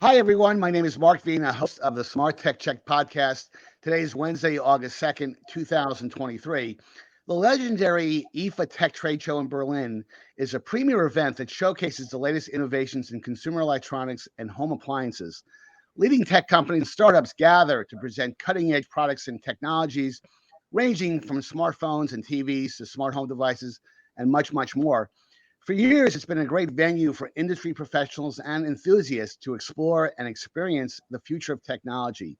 Hi, everyone. My name is Mark Vina, host of the SmartTech Check podcast. Today is Wednesday, August 2nd, 2023. The legendary IFA Tech Trade Show in Berlin is a premier event that showcases the latest innovations in consumer electronics and home appliances. Leading tech companies and startups gather to present cutting-edge products and technologies, ranging from smartphones and TVs to smart home devices and much, much more. For years, it's been a great venue for industry professionals and enthusiasts to explore and experience the future of technology.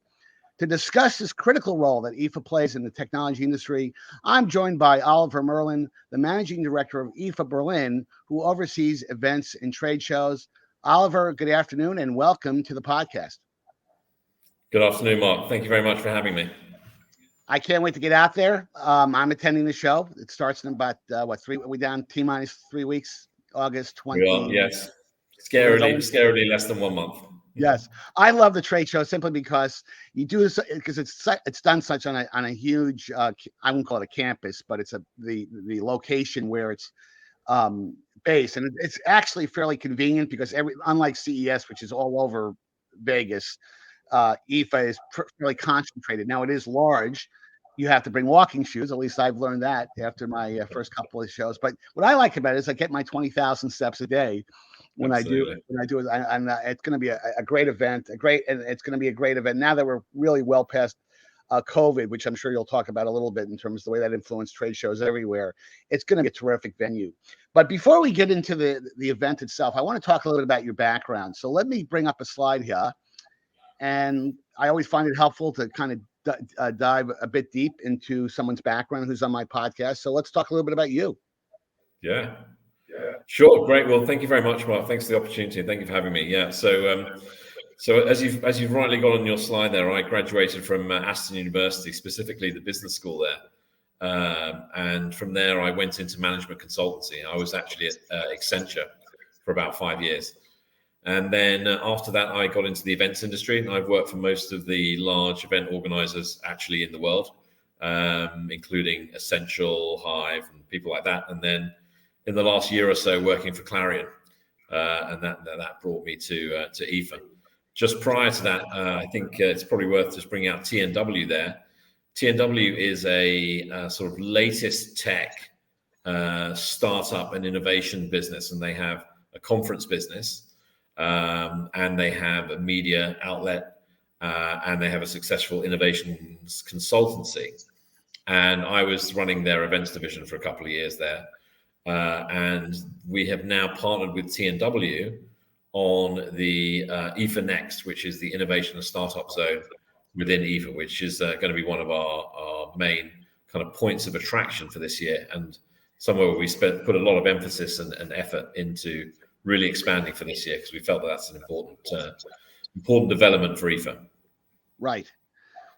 To discuss this critical role that IFA plays in the technology industry, I'm joined by Oliver Merlin, the managing director of IFA Berlin, who oversees events and trade shows. Oliver, good afternoon and welcome to the podcast. Good afternoon, Mark. Thank you very much for having me. I can't wait to get out there. I'm attending the show. It starts in about, we're down T-minus 3 weeks, August 20. We are, yes. Scarily less than 1 month. Yes. I love the trade show simply because you do this, because it's done such on a huge, I wouldn't call it a campus, but it's the location where it's based. And it's actually fairly convenient because unlike CES, which is all over Vegas, IFA is fairly concentrated. Now it is large. You have to bring walking shoes. At least I've learned that after my first couple of shows. But what I like about it is I get my 20,000 steps a day when Absolutely. I do it. And it's going to be a great event, and it's going to be a great event now that we're really well past COVID, which I'm sure you'll talk about a little bit in terms of the way that influenced trade shows everywhere. It's going to be a terrific venue. But before we get into the event itself, I want to talk a little bit about your background. So let me bring up a slide here. And I always find it helpful to kind of dive a bit deep into someone's background who's on my podcast. So let's talk a little bit about you. Yeah. Sure. Great. Well, thank you very much, Mark. Thanks for the opportunity. Thank you for having me. Yeah. So as you've rightly got on your slide there, I graduated from Aston University, specifically the business school there. And from there, I went into management consultancy. I was actually at Accenture for about 5 years. And then after that, I got into the events industry, and I've worked for most of the large event organizers actually in the world, including Essential, Hive, and people like that. And then in the last year or so, working for Clarion, and that brought me to IFA. Just prior to that, I think it's probably worth just bringing out TNW there. TNW is a sort of latest tech startup and innovation business, and they have a conference business. And they have a media outlet, and they have a successful innovations consultancy. And I was running their events division for a couple of years there. And we have now partnered with TNW on the IFA Next, which is the innovation and startup zone within IFA, which is going to be one of our main kind of points of attraction for this year, and somewhere where we put a lot of emphasis and effort into really expanding for this year, because we felt that that's an important development for IFA. Right.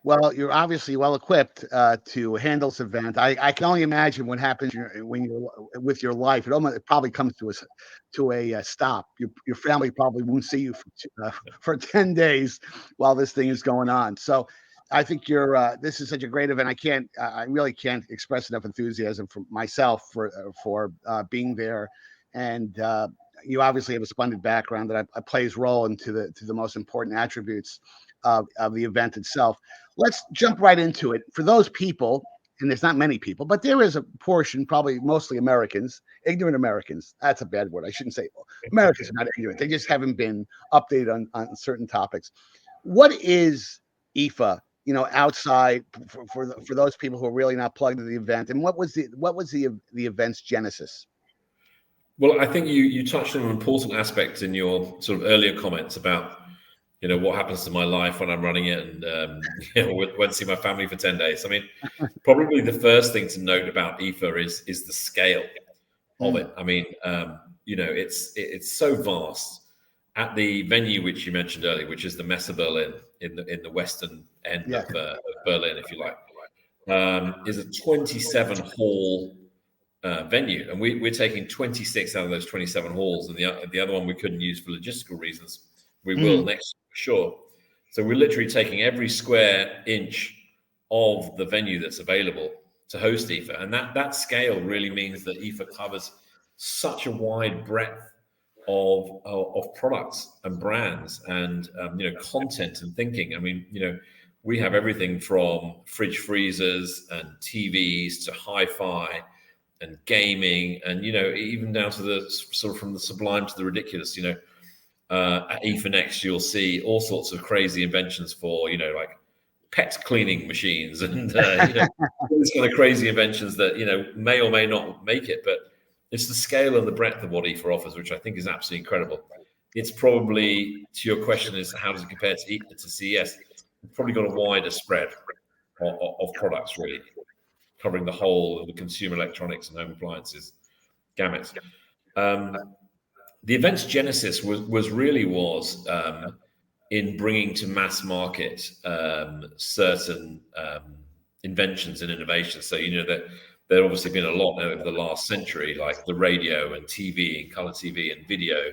Well, you're obviously well equipped to handle this event. I can only imagine what happens when you're with your life. It probably comes to a stop. Your family probably won't see you for 10 days while this thing is going on. So I think this is such a great event. I really can't express enough enthusiasm for myself for being there. And you obviously have a splendid background that plays role into the most important attributes of the event itself. Let's jump right into it. For those people, and there's not many people, but there is a portion, probably mostly Americans, ignorant Americans. That's a bad word. I shouldn't say Americans are not ignorant. They just haven't been updated on certain topics. What is IFA? Outside for those people who are really not plugged into the event, and what was the event's genesis? Well, I think you touched on an important aspect in your sort of earlier comments about, what happens to my life when I'm running it, and went to see my family for 10 days. I mean, probably the first thing to note about IFA is the scale of it. I mean, it's so vast. At the venue which you mentioned earlier, which is the Messe Berlin in the western end of Berlin, if you like, is a 27 hall venue, and we're taking 26 out of those 27 halls, and the other one we couldn't use for logistical reasons. We will next year for sure. So we're literally taking every square inch of the venue that's available to host IFA, and that scale really means that IFA covers such a wide breadth of products and brands and content and thinking. I mean, we have everything from fridge freezers and TVs to hi-fi and gaming, and even down to the sort of from the sublime to the ridiculous. At IFA Next, you'll see all sorts of crazy inventions for like pet cleaning machines and all these kind of crazy inventions that may or may not make it, but it's the scale and the breadth of what IFA offers, which I think is absolutely incredible. It's probably, to your question, is how does it compare to CES? It's probably got a wider spread of products, really, covering the whole of the consumer electronics and home appliances gamut. The event's genesis was in bringing to mass market certain inventions and innovations. So that there obviously been a lot over the last century, like the radio and TV and color TV and video.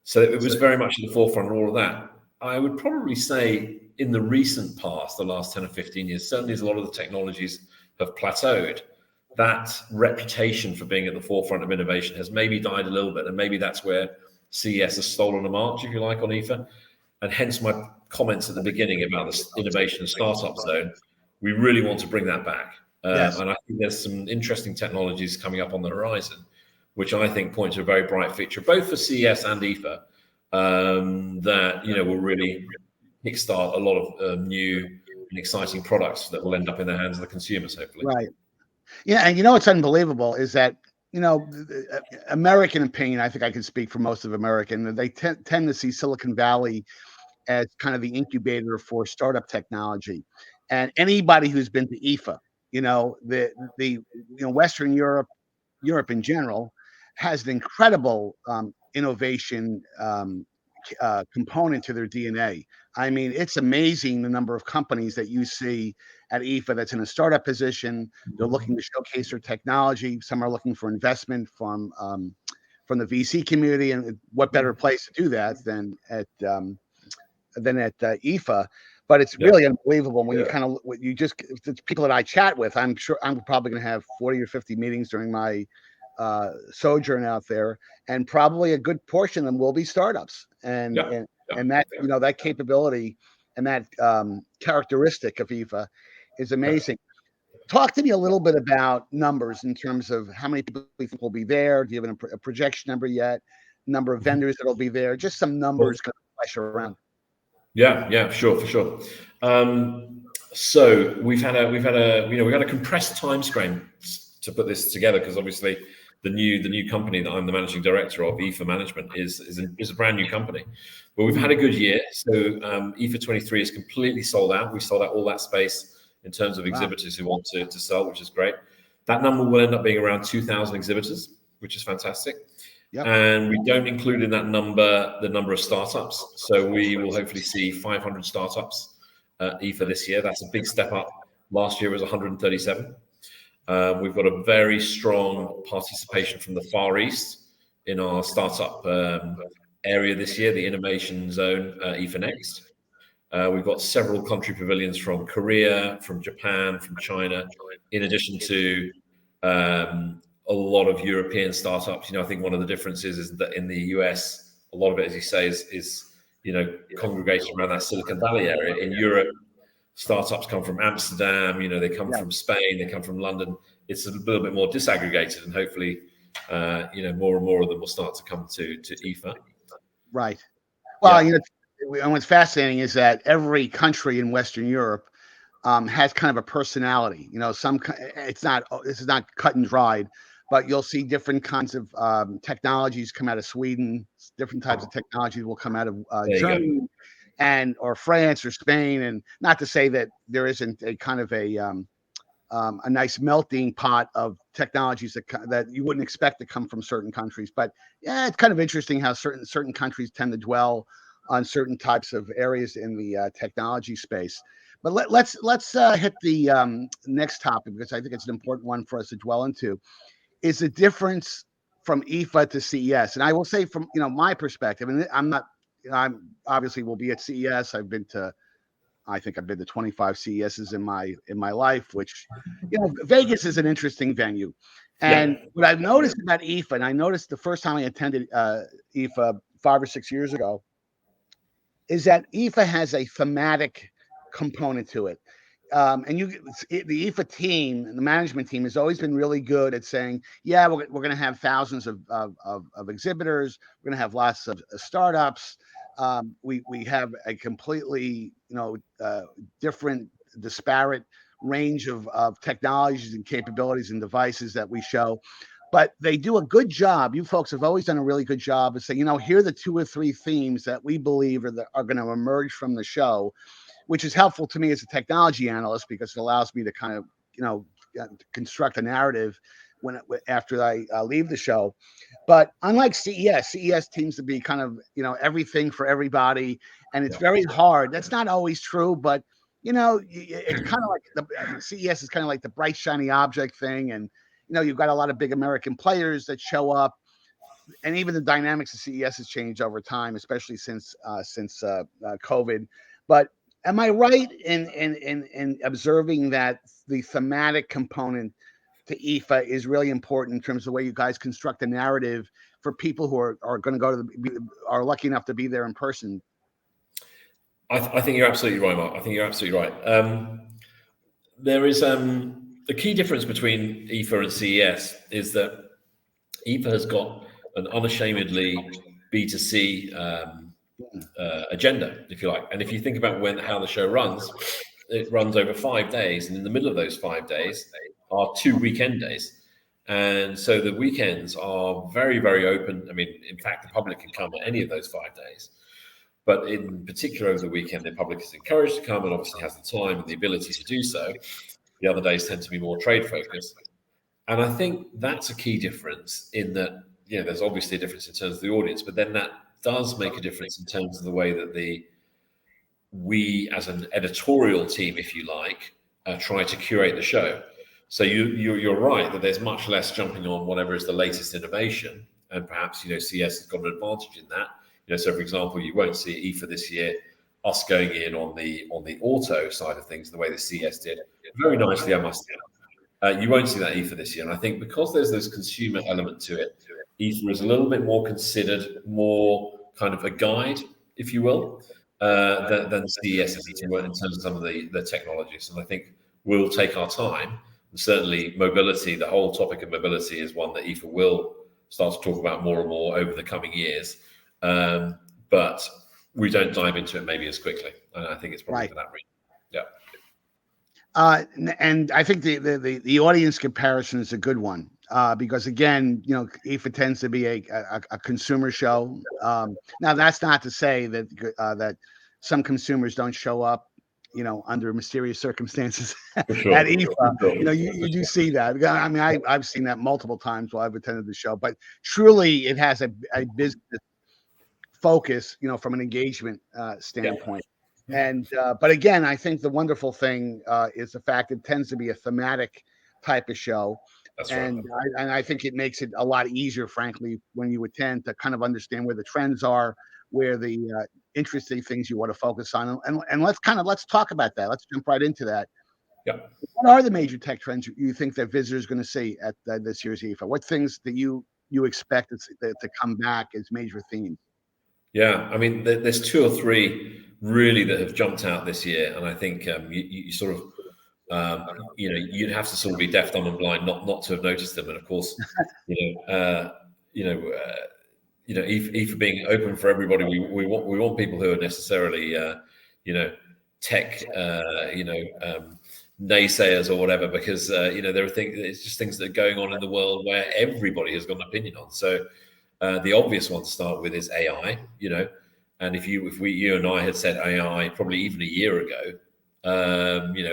So it was very much at the forefront of all of that. I would probably say in the recent past, the last 10 or 15 years, certainly as a lot of the technologies have plateaued, that reputation for being at the forefront of innovation has maybe died a little bit. And maybe that's where CES has stolen a march, if you like, on IFA. And hence my comments at the beginning about the innovation and startup zone. We really want to bring that back. Yes. And I think there's some interesting technologies coming up on the horizon, which I think point to a very bright future, both for CES and IFA, that will really kickstart a lot of new and exciting products that will end up in the hands of the consumers, hopefully. Right. Yeah, and what's unbelievable is that American opinion. I think I can speak for most of American. They tend to see Silicon Valley as kind of the incubator for startup technology, and anybody who's been to IFA, the Western Europe in general has an incredible innovation component to their DNA. I mean, it's amazing the number of companies that you see at IFA that's in a startup position. They're looking to showcase their technology. Some are looking for investment from the VC community, and what better place to do that than at IFA? But it's really unbelievable when it's people that I chat with. I'm sure I'm probably going to have 40 or 50 meetings during my sojourn out there, and probably a good portion of them will be startups. And that that capability and that characteristic of IFA is amazing. Talk to me a little bit about numbers in terms of how many people you think will be there. Do you have a projection number yet? Number of vendors that will be there? Just some numbers kind of flash around. Yeah, sure, for sure. So we've had a compressed time frame to put this together, because obviously the new company that I'm the managing director of, IFA Management, is a brand new company. But we've had a good year. So IFA 23 is completely sold out. We sold out all that space in terms of exhibitors who want to sell, which is great. That number will end up being around 2,000 exhibitors, which is fantastic. Yep. And we don't include in that number the number of startups. So we will hopefully see 500 startups at IFA this year. That's a big step up. Last year was 137. We've got a very strong participation from the Far East in our startup area this year, the Innovation Zone, IFA Next. We've got several country pavilions from Korea, from Japan, from China, in addition to a lot of European startups. I think one of the differences is that in the US, a lot of it, as you say, is congregated around that Silicon Valley area. In Europe, startups come from Amsterdam, they come from Spain, they come from London. It's a little bit more disaggregated, and hopefully, more and more of them will start to come to IFA. Right. Well, and what's fascinating is that every country in Western Europe has kind of a personality. This is not cut and dried, but you'll see different kinds of technologies come out of Sweden. Different types of technologies will come out of Germany, or France or Spain. And not to say that there isn't a kind of a nice melting pot of technologies that you wouldn't expect to come from certain countries. But yeah, it's kind of interesting how certain countries tend to dwell on certain types of areas in the technology space. But let's hit the next topic, because I think it's an important one for us to dwell into. Is the difference from IFA to CES? And I will say, from my perspective, and I'm obviously will be at CES. I've been to I think I've been to 25 CESs in my life, which, Vegas is an interesting venue. And what I've noticed about IFA, and I noticed the first time I attended IFA 5 or 6 years ago, is that IFA has a thematic component to it. And the IFA team and the management team has always been really good at saying, yeah, we're going to have thousands of exhibitors. We're going to have lots of startups. We have a completely, different, disparate range of technologies and capabilities and devices that we show. But they do a good job. You folks have always done a really good job of saying, here are the 2 or 3 themes that we believe are going to emerge from the show, which is helpful to me as a technology analyst because it allows me to kind of, construct a narrative after I leave the show. But unlike CES seems to be kind of, everything for everybody, and it's very hard. That's not always true, but it's kind of like the CES is kind of like the bright shiny object thing, and you've got a lot of big American players that show up, and even the dynamics of CES has changed over time, especially since COVID. But am I right in observing that the thematic component to IFA is really important in terms of the way you guys construct a narrative for people who are going to are lucky enough to be there in person? I think you're absolutely right, Mark. I think you're absolutely right. There is the key difference between IFA and CES is that IFA has got an unashamedly B2C agenda, if you like. And if you think about how the show runs, it runs over 5 days, and in the middle of those 5 days are 2 weekend days. And so the weekends are very, very open. I mean, in fact, the public can come at any of those 5 days. But in particular, over the weekend, the public is encouraged to come and obviously has the time and the ability to do so. The other days tend to be more trade focused. And I think that's a key difference in that, there's obviously a difference in terms of the audience, but then that does make a difference in terms of the way that we as an editorial team, if you like, try to curate the show. So you're right that there's much less jumping on whatever is the latest innovation, and perhaps CS has got an advantage in that. So for example, you won't see IFA this year us going in on the auto side of things the way the CS did very nicely, I must say. You won't see that IFA this year, and I think because there's this consumer element to it, IFA is a little bit more considered, more kind of a guide, if you will, than CES is in terms of some of the technologies. And I think we'll take our time. And certainly mobility, the whole topic of mobility is one that IFA will start to talk about more and more over the coming years. But we don't dive into it maybe as quickly. And I think it's probably for that reason. Yeah. And I think the audience comparison is a good one. Because again, IFA tends to be a consumer show. Now that's not to say that some consumers don't show up, under mysterious circumstances at IFA. You do see that. I mean, I've seen that multiple times while I've attended the show. But truly, it has a business focus, from an engagement standpoint. And but again, I think the wonderful thing is the fact it tends to be a thematic type of show. That's and right. I think it makes it a lot easier, frankly, when you attend to kind of understand where the trends are, where the interesting things you want to focus on, and let's talk about that. Let's jump right into that. Yeah. What are the major tech trends you think that visitors are going to see at this year's IFA? What things that you expect to come back as major themes? Yeah, I mean, there's 2 or 3 really that have jumped out this year, and I think you sort of. You'd have to sort of be deaf, dumb, and blind not to have noticed them. And of course, IFA being open for everybody, we want people who are necessarily, tech, naysayers or whatever, because there are things. It's just things that are going on in the world where everybody has got an opinion on. So the obvious one to start with is AI. And if you and I had said AI probably even a year ago.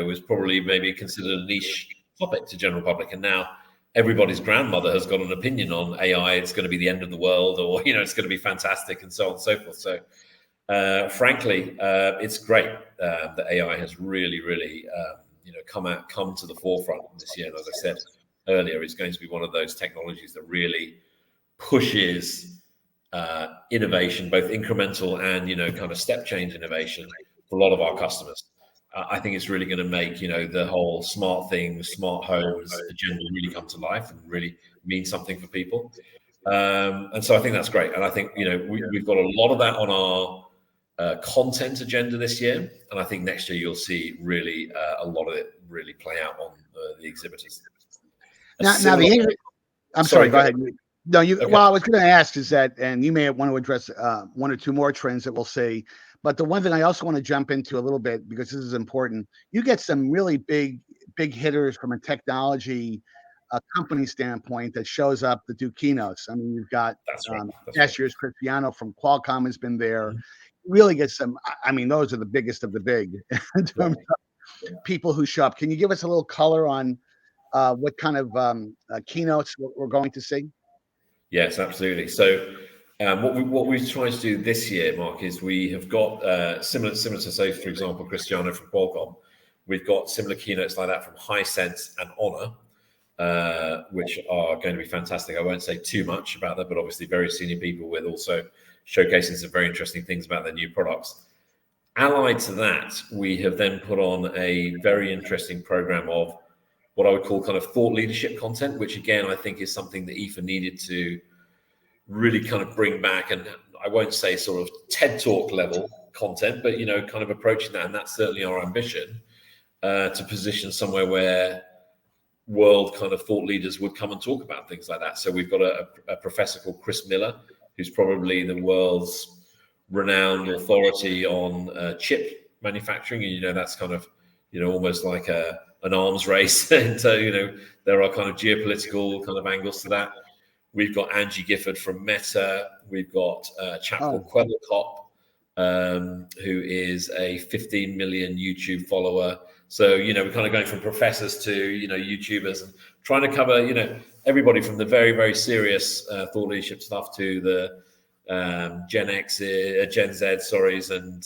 Was probably maybe considered a niche topic to general public, and now everybody's grandmother has got an opinion on AI. It's going to be the end of the world, or it's going to be fantastic, and so on and so forth. So, frankly, it's great that AI has really, really, come to the forefront this year. And as I said earlier, it's going to be one of those technologies that really pushes innovation, both incremental and kind of step change innovation for a lot of our customers. I think it's really going to make, the whole smart things, smart homes agenda really come to life and really mean something for people. And so I think that's great. And I think, we've got a lot of that on our content agenda this year. And I think next year you'll see really a lot of it really play out on the exhibitors. I'm sorry, go ahead. No, Okay. Well, I was going to ask is that, and you may want to address one or two more trends that we'll see. But the one thing I also want to jump into a little bit, because this is important, you get some really big hitters from a technology company standpoint that shows up to do keynotes. I mean, you've got last year's Cristiano from Qualcomm has been there. Mm-hmm. Really get some. I mean, those are the biggest of the big in terms of people who show up. Can you give us a little color on what kind of keynotes we're going to see? Yes, absolutely. So what we've tried to do this year, Mark, is we have got similar to, say, for example, Cristiano from Qualcomm. We've got similar keynotes like that from Hisense and Honor, which are going to be fantastic. I won't say too much about that, but obviously very senior people with also showcasing some very interesting things about their new products. Allied to that, we have then put on a very interesting program of what I would call kind of thought leadership content, which again, I think is something that IFA needed to really kind of bring back. And I won't say sort of TED Talk level content, but, kind of approaching that. And that's certainly our ambition, to position somewhere where world kind of thought leaders would come and talk about things like that. So we've got a professor called Chris Miller, who's probably the world's renowned authority on chip manufacturing. And, that's kind of, almost like an arms race. And so, there are kind of geopolitical kind of angles to that. We've got Angie Gifford from Meta. We've got a chap called Kwebbelkop, who is a 15 million YouTube follower. So, we're kind of going from professors to, YouTubers, and trying to cover, everybody from the very, very serious thought leadership stuff to the Gen Z, and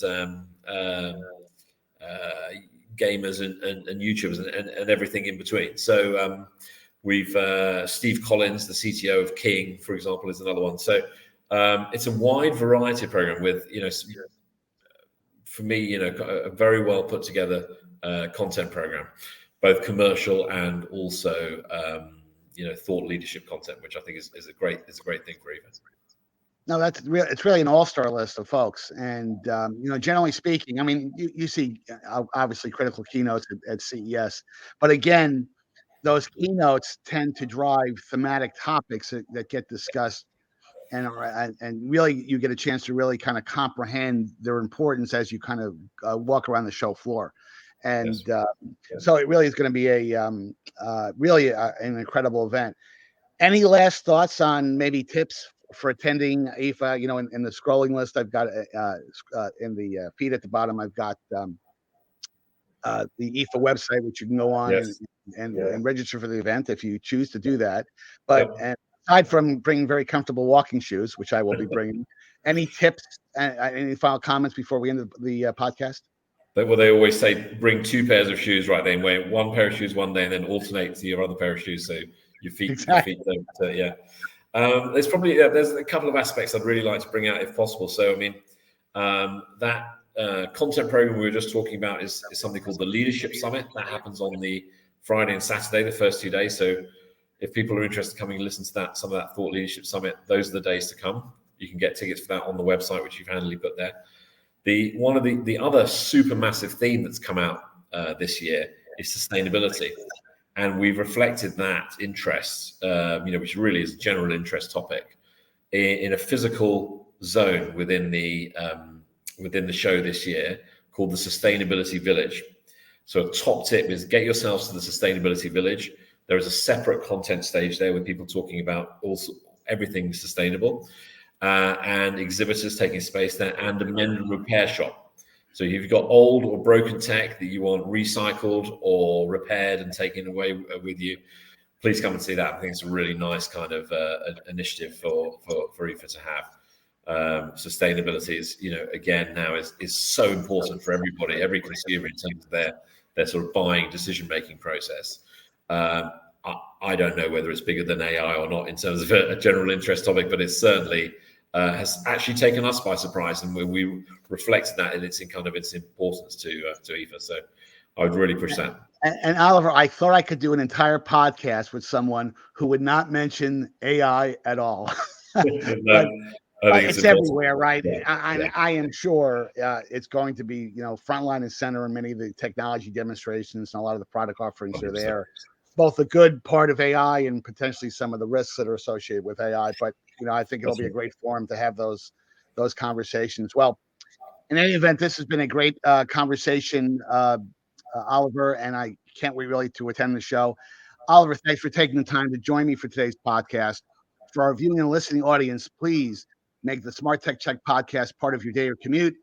gamers and YouTubers and everything in between. So we've Steve Collins, the CTO of King, for example, is another one. So it's a wide variety of program with, for me, a very well put together content program, both commercial and also thought leadership content, which I think is a great thing for IFA. No, it's really an all-star list of folks. And, generally speaking, I mean, you see obviously critical keynotes at CES, but again, those keynotes tend to drive thematic topics that get discussed, and really you get a chance to really kind of comprehend their importance as you kind of walk around the show floor. And so it really is going to be really an incredible event. Any last thoughts on maybe tips for attending IFA? In the scrolling list, I've got in the feed at the bottom, I've got the IFA website, which you can go on and register for the event if you choose to do that. But and aside from bringing very comfortable walking shoes, which I will be bringing, any tips, any final comments before we end the podcast? Well, they always say bring two pairs of shoes, right? Then wear one pair of shoes one day and then alternate to your other pair of shoes, so your feet don't. There's probably there's a couple of aspects I'd really like to bring out if possible. So I mean, that content program we were just talking about is something called the Leadership Summit that happens on the Friday and Saturday, the first 2 days. So if people are interested in coming and listen to some of that Thought Leadership Summit, those are the days to come. You can get tickets for that on the website, which you've handily put there. One of the other super massive theme that's come out this year is sustainability. And we've reflected that interest, which really is a general interest topic, in a physical zone within the show this year called the Sustainability Village. So a top tip is get yourselves to the Sustainability Village. There is a separate content stage there with people talking about everything sustainable, and exhibitors taking space there, and a mend and repair shop. So if you've got old or broken tech that you want recycled or repaired and taken away with you, please come and see that. I think it's a really nice kind of initiative for IFA to have. Sustainability is, again, now is so important for everybody, every consumer in terms of their sort of buying decision-making process. I don't know whether it's bigger than AI or not in terms of a general interest topic, but it certainly has actually taken us by surprise, and we reflected that in its importance to IFA. So I would really push that. And Oliver, I thought I could do an entire podcast with someone who would not mention AI at all. But I think it's impossible. everywhere, right? Yeah. I am sure it's going to be, front line and center in many of the technology demonstrations, and a lot of the product offerings are 100%. there. Both the good part of AI and potentially some of the risks that are associated with AI. But I think it'll be a great forum to have those conversations. Well, in any event, this has been a great conversation, Oliver, and I can't wait really to attend the show. Oliver, thanks for taking the time to join me for today's podcast. For our viewing and listening audience, please make the Smart Tech Check podcast part of your day or commute.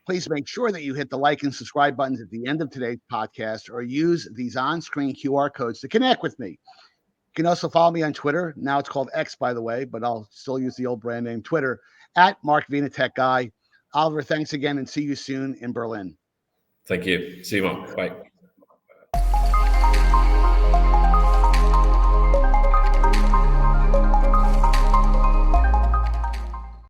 Please make sure that you hit the like and subscribe buttons at the end of today's podcast, or use these on-screen QR codes to connect with me. You can also follow me on Twitter. Now it's called X, by the way, but I'll still use the old brand name Twitter, at Mark Vina Tech Guy. Oliver, thanks again, and see you soon in Berlin. Thank you. See you, Mark. Bye.